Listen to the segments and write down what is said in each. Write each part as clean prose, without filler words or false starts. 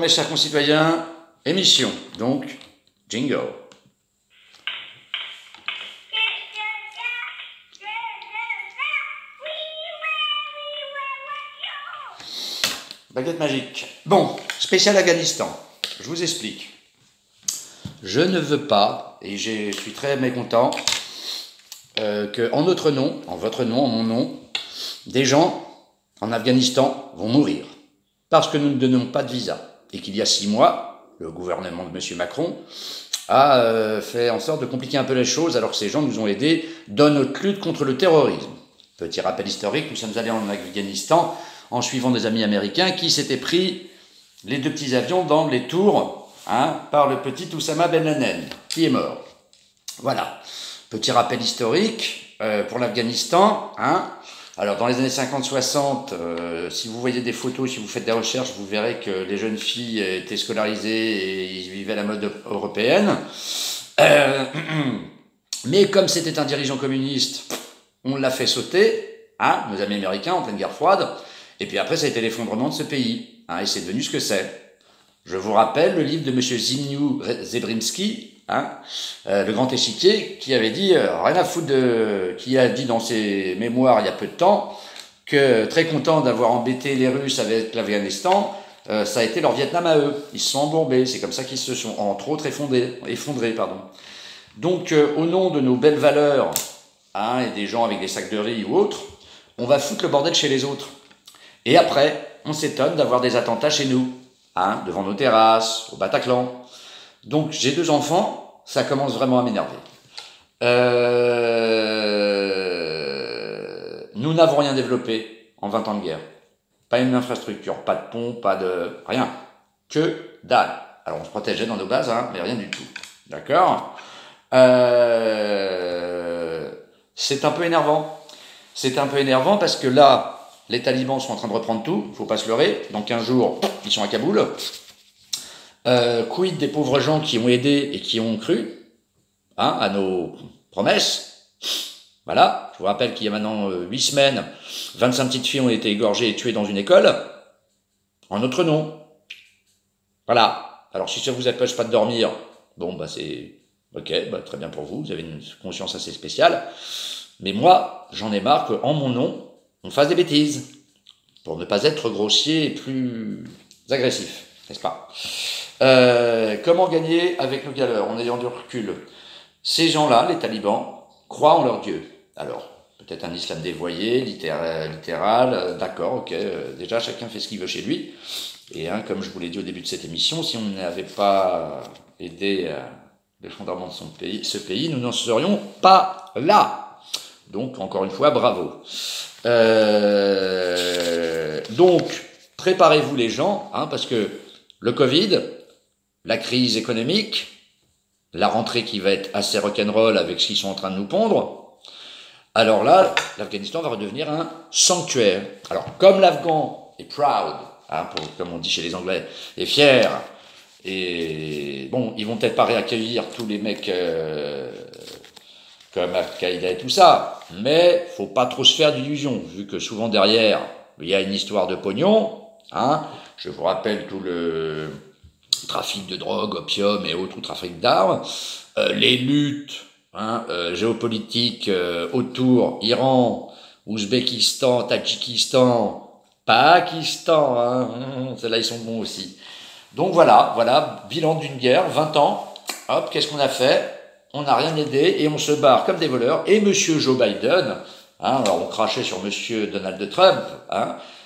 Mes chers concitoyens, émission, donc jingle. Baguette magique. Bon, spécial Afghanistan, je vous explique. Je ne veux pas, et je suis très mécontent, que en notre nom, en votre nom, en mon nom, des gens en Afghanistan vont mourir. Parce que nous ne donnons pas de visa. Et qu'il y a 6 mois, le gouvernement de M. Macron a fait en sorte de compliquer un peu les choses alors que ces gens nous ont aidés dans notre lutte contre le terrorisme. Petit rappel historique, nous sommes allés en Afghanistan en suivant des amis américains qui s'étaient pris les 2 petits avions dans les tours par le petit Oussama Ben Laden, qui est mort. Voilà. Petit rappel historique pour l'Afghanistan. Alors, dans les années 50-60, si vous voyez des photos, si vous faites des recherches, vous verrez que les jeunes filles étaient scolarisées et ils vivaient à la mode européenne. Mais comme c'était un dirigeant communiste, on l'a fait sauter, nos amis américains en pleine guerre froide. Et puis après, ça a été l'effondrement de ce pays. Et c'est devenu ce que c'est. Je vous rappelle le livre de M. Zbigniew Brzezinski, le grand échiquier, qui avait dit rien à foutre qui a dit dans ses mémoires il y a peu de temps que très content d'avoir embêté les Russes avec l'Afghanistan, ça a été leur Vietnam à eux. Ils se sont embourbés, c'est comme ça qu'ils se sont entre autres effondrés. Donc au nom de nos belles valeurs et des gens avec des sacs de riz ou autres, on va foutre le bordel chez les autres. Et après, on s'étonne d'avoir des attentats chez nous, devant nos terrasses, au Bataclan. Donc, j'ai 2 enfants, ça commence vraiment à m'énerver. Nous n'avons rien développé en 20 ans de guerre. Pas une infrastructure, pas de pont, pas de... rien. Que dalle. Alors, on se protégeait dans nos bases, mais rien du tout. D'accord ? C'est un peu énervant. C'est un peu énervant parce que là, les talibans sont en train de reprendre tout, il ne faut pas se leurrer. Dans 15 jours, ils sont à Kaboul. Quid des pauvres gens qui ont aidé et qui ont cru à nos promesses. Voilà, je vous rappelle qu'il y a maintenant 8 semaines, 25 petites filles ont été égorgées et tuées dans une école, en notre nom. Voilà, alors si ça vous empêche pas de dormir, bon c'est ok, très bien pour vous, vous avez une conscience assez spéciale, mais moi, j'en ai marre qu'en mon nom, on fasse des bêtises, pour ne pas être grossier et plus agressif, n'est-ce pas ? Comment gagner avec nos galères en ayant du recul? Ces gens-là, les talibans, croient en leur Dieu. Alors, peut-être un islam dévoyé, littéral, d'accord, ok, déjà chacun fait ce qu'il veut chez lui. Et comme je vous l'ai dit au début de cette émission, si on n'avait pas aidé l'effondrement de ce pays, nous n'en serions pas là. Donc, encore une fois, bravo. Donc, préparez-vous les gens, parce que le Covid, la crise économique, la rentrée qui va être assez rock'n'roll avec ce qu'ils sont en train de nous pondre, alors là, l'Afghanistan va redevenir un sanctuaire. Alors, comme l'Afghan est proud, comme on dit chez les Anglais, est fier, et bon, ils vont peut-être pas réaccueillir tous les mecs comme Al-Qaïda et tout ça, mais faut pas trop se faire d'illusions, vu que souvent derrière, il y a une histoire de pognon, Je vous rappelle tout le trafic de drogue, opium et autres, trafic d'armes, les luttes géopolitiques autour Iran, Ouzbékistan, Tadjikistan, Pakistan, ceux-là ils sont bons aussi. Donc voilà, bilan d'une guerre, 20 ans, hop, qu'est-ce qu'on a fait ? On n'a rien aidé et on se barre comme des voleurs. Et monsieur Joe Biden, alors on crachait sur monsieur Donald Trump,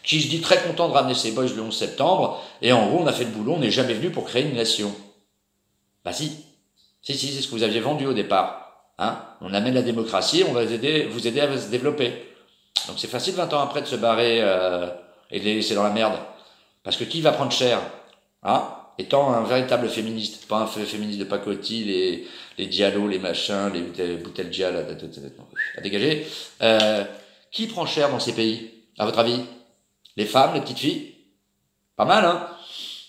qui se dit très content de ramener ses boys le 11 septembre, et en gros, on a fait le boulot, on n'est jamais venu pour créer une nation. Si, c'est ce que vous aviez vendu au départ. On amène la démocratie, on va vous aider à se développer. Donc c'est facile 20 ans après de se barrer et de les laisser dans la merde. Parce que qui va prendre cher étant un véritable féministe, pas un féministe de pacotille, les dialos, les machins, les bouteilles à dégager. Qui prend cher dans ces pays, à votre avis ? Les femmes, les petites filles ? Pas mal,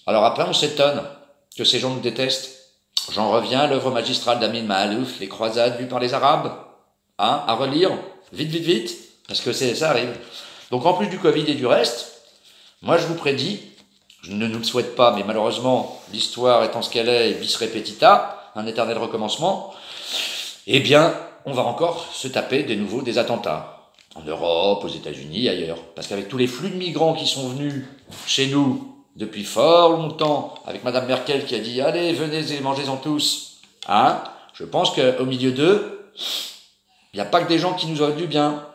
Alors après, on s'étonne que ces gens nous détestent. J'en reviens à l'œuvre magistrale d'Amin Maalouf, Les croisades vues par les Arabes. À relire, vite, parce que ça arrive. Donc en plus du Covid et du reste, moi je vous prédis je ne nous le souhaite pas, mais malheureusement, l'histoire étant ce qu'elle est, bis repetita, un éternel recommencement, eh bien, on va encore se taper de nouveau des attentats. En Europe, aux États-Unis, ailleurs. Parce qu'avec tous les flux de migrants qui sont venus chez nous depuis fort longtemps, avec Madame Merkel qui a dit « Allez, venez et mangez-en tous », hein, je pense qu'au milieu d'eux, il n'y a pas que des gens qui nous auraient du bien.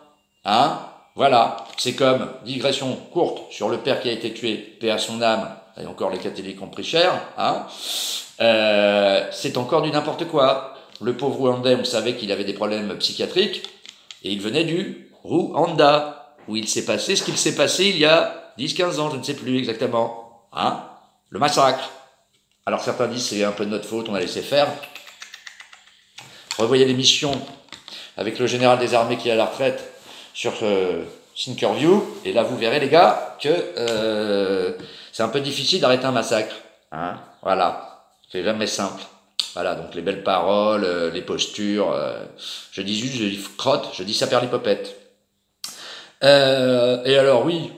Hein, voilà, c'est comme, digression courte sur le père qui a été tué, paix à son âme, et encore les catholiques ont pris cher, hein, c'est encore du n'importe quoi. Le pauvre Rwandais, on savait qu'il avait des problèmes psychiatriques, et il venait du Rwanda, où il s'est passé ce qu'il s'est passé il y a 10-15 ans, je ne sais plus exactement. Hein, le massacre. Alors certains disent c'est un peu de notre faute, on a laissé faire. Revoyez l'émission avec le général des armées qui est à la retraite sur Thinkerview, et là vous verrez les gars que c'est un peu difficile d'arrêter un massacre. Hein, voilà, c'est jamais simple. Voilà, donc les belles paroles, les postures, je dis juste, je dis crotte, je dis ça perd l'hypopète. Et alors oui,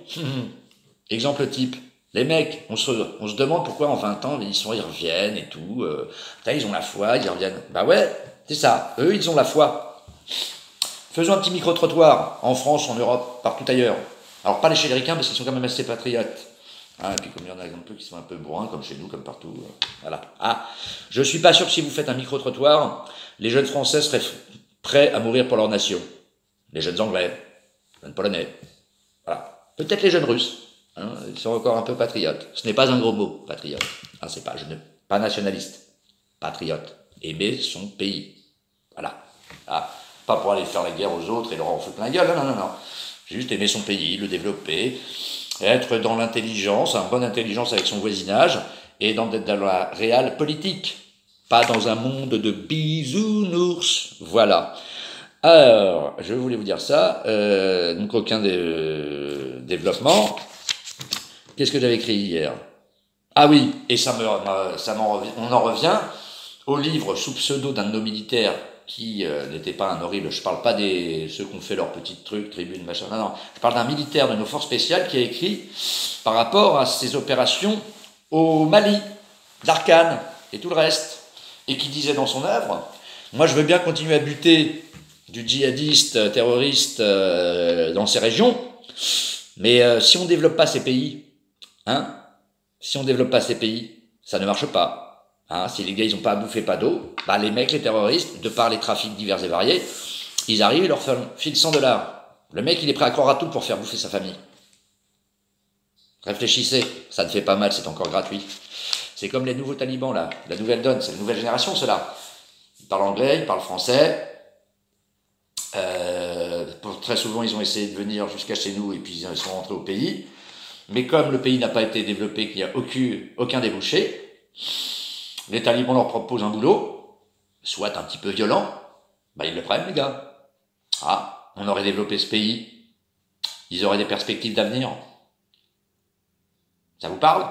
exemple type, les mecs, on se demande pourquoi en 20 ans ils reviennent et tout, ils ont la foi, ils reviennent. Bah ouais, c'est ça, eux ils ont la foi. Faisons un petit micro-trottoir, en France, en Europe, partout ailleurs. Alors pas les chéléricains parce qu'ils sont quand même assez patriotes. Ah, et puis comme il y en a un peu qui sont un peu bourrins, comme chez nous, comme partout, voilà. Ah, je suis pas sûr que si vous faites un micro-trottoir, les jeunes Français seraient prêts à mourir pour leur nation. Les jeunes Anglais, les jeunes Polonais, voilà. Peut-être les jeunes Russes, hein, ils sont encore un peu patriotes. Ce n'est pas un gros mot, patriote. Ah, c'est pas, pas nationaliste, patriote. Aimer son pays, voilà. Ah, pas pour aller faire la guerre aux autres et leur en foutre plein la gueule, non, non, non. Juste aimer son pays, le développer, être dans l'intelligence, une bonne intelligence avec son voisinage, et dans la réelle politique, pas dans un monde de bisounours. Voilà. Alors, je voulais vous dire ça, donc aucun développement. Qu'est-ce que j'avais écrit hier? Ah oui, et on en revient au livre sous pseudo d'un de nos militaires qui n'était pas un horrible, je parle pas des ceux qui ont fait leurs petits trucs, tribunes, machin, non, non, je parle d'un militaire de nos forces spéciales qui a écrit par rapport à ses opérations au Mali, d'Arkane et tout le reste, et qui disait dans son œuvre, moi je veux bien continuer à buter du djihadiste terroriste dans ces régions, mais si on développe pas ces pays, hein, si on développe pas ces pays, ça ne marche pas. Hein, si les gars ils ont pas à bouffer, pas d'eau, bah les mecs, les terroristes, de par les trafics divers et variés, ils arrivent et leur filent $100. Le mec il est prêt à croire à tout pour faire bouffer sa famille. Réfléchissez, ça ne fait pas mal, c'est encore gratuit. C'est comme les nouveaux talibans là, la nouvelle donne, c'est la nouvelle génération ceux-là. Ils parlent anglais, ils parlent français. Très souvent ils ont essayé de venir jusqu'à chez nous et puis ils sont rentrés au pays. Mais comme le pays n'a pas été développé, qu'il n'y a aucun débouché, les talibans leur proposent un boulot, soit un petit peu violent, bah ils le prennent les gars. Ah, on aurait développé ce pays, ils auraient des perspectives d'avenir. Ça vous parle?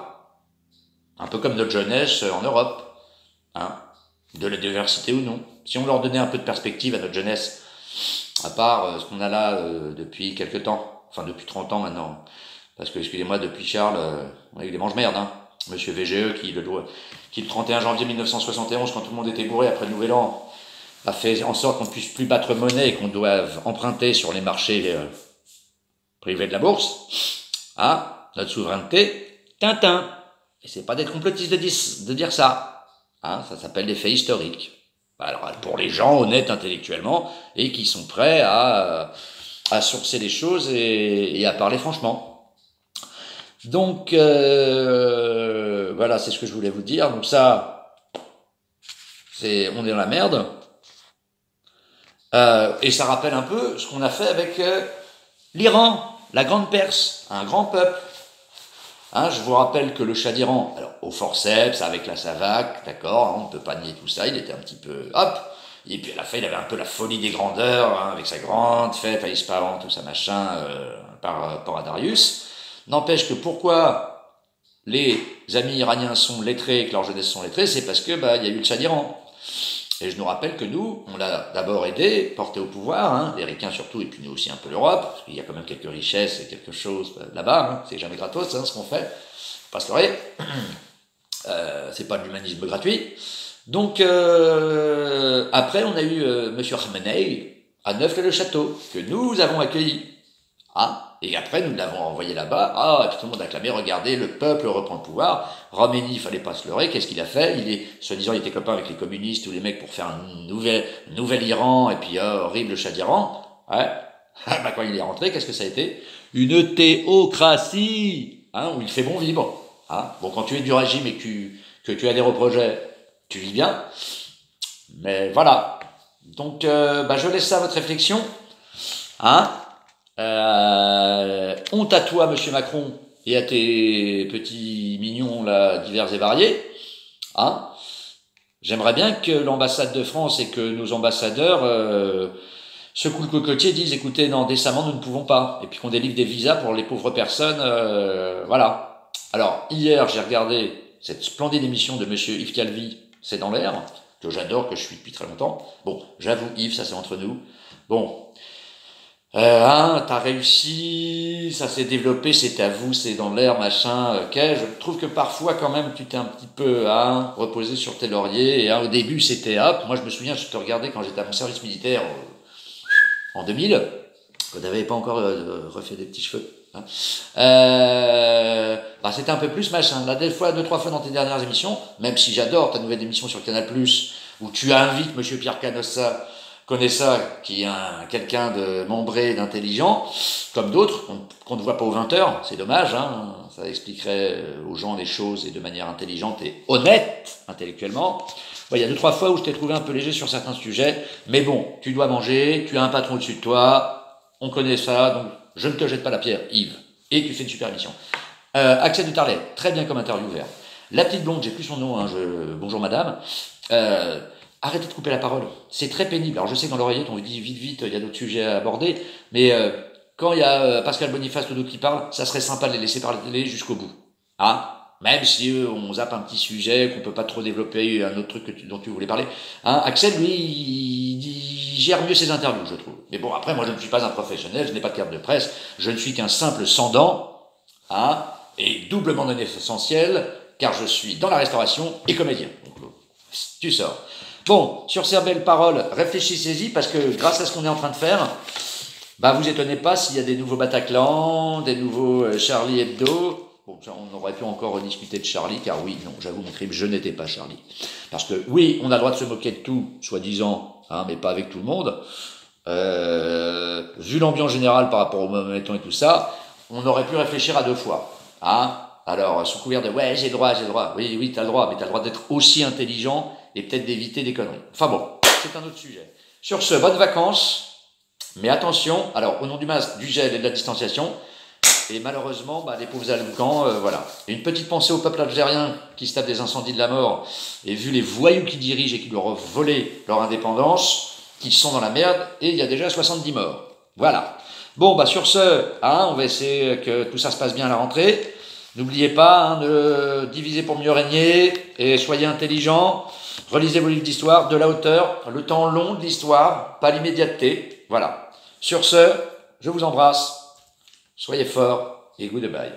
Un peu comme notre jeunesse en Europe, hein, de la diversité ou non. Si on leur donnait un peu de perspective à notre jeunesse, à part ce qu'on a là depuis quelques temps, enfin depuis 30 ans maintenant, parce que excusez-moi, depuis Charles, il est mange-merde, hein. Monsieur VGE qui le 31 janvier 1971, quand tout le monde était bourré après le Nouvel An, a fait en sorte qu'on ne puisse plus battre monnaie et qu'on doive emprunter sur les marchés privés de la bourse. Ah, notre souveraineté, Tintin. Et c'est pas d'être complotiste de dire ça. Hein, ça s'appelle des faits historiques. Alors, pour les gens honnêtes intellectuellement et qui sont prêts à sourcer les choses et à parler franchement. Donc, voilà, c'est ce que je voulais vous dire. Donc ça, on est dans la merde. Et ça rappelle un peu ce qu'on a fait avec l'Iran, la Grande Perse, un grand peuple. Hein, je vous rappelle que le Shah d'Iran, alors au forceps, avec la Savac, d'accord, hein, on ne peut pas nier tout ça, il était un petit peu, hop, et puis à la fin il avait un peu la folie des grandeurs, hein, avec sa grande fête à Ispahan, tout ça machin, par rapport à Darius. N'empêche que pourquoi les amis iraniens sont lettrés et que leur jeunesse sont lettrés, c'est parce que il y a eu le Shah d'Iran. Et je nous rappelle que nous, on l'a d'abord aidé, porté au pouvoir, hein, les Ricains surtout, et puis nous aussi un peu l'Europe, parce qu'il y a quand même quelques richesses et quelque chose là-bas, hein, c'est jamais gratos hein, ce qu'on fait. faut pas se leurrer. C'est pas de l'humanisme gratuit. Donc, après, on a eu Monsieur Khamenei à Neuf-le-Château, que nous avons accueilli. Hein, et après, nous l'avons envoyé là-bas. Ah, et puis tout le monde a clamé, regardez, le peuple reprend le pouvoir. Khomeini, il fallait pas se leurrer. Qu'est-ce qu'il a fait? Soi-disant, il était copain avec les communistes ou les mecs pour faire un nouvel Iran, et puis, horrible Shah d'Iran. Ouais. Bah, quand il est rentré, qu'est-ce que ça a été? Une théocratie, hein, où il fait bon vivre. Hein. Bon, quand tu es du régime et que tu adhères au projet, tu vis bien. Mais voilà. Donc, je laisse ça à votre réflexion. Hein. Honte à toi, Monsieur Macron, et à tes petits mignons là, divers et variés. Hein. J'aimerais bien que l'ambassade de France et que nos ambassadeurs secouent le cocotier, disent écoutez, non, décemment, nous ne pouvons pas. Et puis qu'on délivre des visas pour les pauvres personnes. Voilà. Alors, hier, j'ai regardé cette splendide émission de Monsieur Yves Calvi, C'est dans l'air, que j'adore, que je suis depuis très longtemps. Bon, j'avoue, Yves, ça c'est entre nous. Bon. T'as réussi, ça s'est développé, c'est à vous, c'est dans l'air, machin, ok. Je trouve que parfois, quand même, tu t'es un petit peu, reposé sur tes lauriers, et au début, c'était hop. Moi, je me souviens, je te regardais quand j'étais à mon service militaire, en 2000, quand t'avais pas encore refait des petits cheveux. Hein. C'était un peu plus machin. Là, deux, trois fois dans tes dernières émissions, même si j'adore ta nouvelle émission sur Canal+, où tu invites Monsieur Pierre Canossa, qui est quelqu'un de membré, d'intelligent, comme d'autres, qu'on ne voit pas aux 20h, c'est dommage, hein, ça expliquerait aux gens les choses et de manière intelligente et honnête, intellectuellement. Il y a deux, trois fois où je t'ai trouvé un peu léger sur certains sujets, mais bon, tu dois manger, tu as un patron au-dessus de toi, on connaît ça, donc je ne te jette pas la pierre, Yves, et tu fais une super émission. Axel de Tarlet, très bien comme intervieweur. La petite blonde, j'ai plus son nom, bonjour madame, arrêtez de couper la parole, c'est très pénible. Alors je sais que dans l'oreillette on vous dit vite, il y a d'autres sujets à aborder, mais quand il y a Pascal Boniface ou d'autres qui parlent, ça serait sympa de les laisser parler jusqu'au bout. Hein, même si on zappe un petit sujet, qu'on peut pas trop développer, un autre truc dont tu voulais parler. Hein, Axel, lui, il gère mieux ses interviews, je trouve. Mais bon, après, moi je ne suis pas un professionnel, je n'ai pas de carte de presse, je ne suis qu'un simple sans-dents, et doublement non essentiel, car je suis dans la restauration et comédien. Donc, tu sors. Bon, sur ces belles paroles, réfléchissez-y, parce que grâce à ce qu'on est en train de faire, vous étonnez pas s'il y a des nouveaux Bataclan, des nouveaux Charlie Hebdo. Bon, on aurait pu encore rediscuter de Charlie, car oui, non, j'avoue mon crime, je n'étais pas Charlie. Parce que oui, on a le droit de se moquer de tout, soi-disant, mais pas avec tout le monde. Vu l'ambiance générale par rapport au momentum et tout ça, on aurait pu réfléchir à deux fois. Alors, sous couvert de « ouais, j'ai le droit », oui, t'as le droit, mais t'as le droit d'être aussi intelligent et peut-être d'éviter des conneries. Enfin bon, c'est un autre sujet. Sur ce, bonnes vacances, mais attention, alors au nom du masque, du gel et de la distanciation, et malheureusement, les pauvres Aloucans, voilà. Et une petite pensée au peuple algérien qui se tape des incendies de la mort, et vu les voyous qui dirigent et qui leur ont volé leur indépendance, qu'ils sont dans la merde, et il y a déjà 70 morts. Voilà. Bon, sur ce, on va essayer que tout ça se passe bien à la rentrée. N'oubliez pas de diviser pour mieux régner, et soyez intelligents. Relisez vos livres d'histoire, de la hauteur, le temps long de l'histoire, pas l'immédiateté. Voilà. Sur ce, je vous embrasse. Soyez forts et goodbye.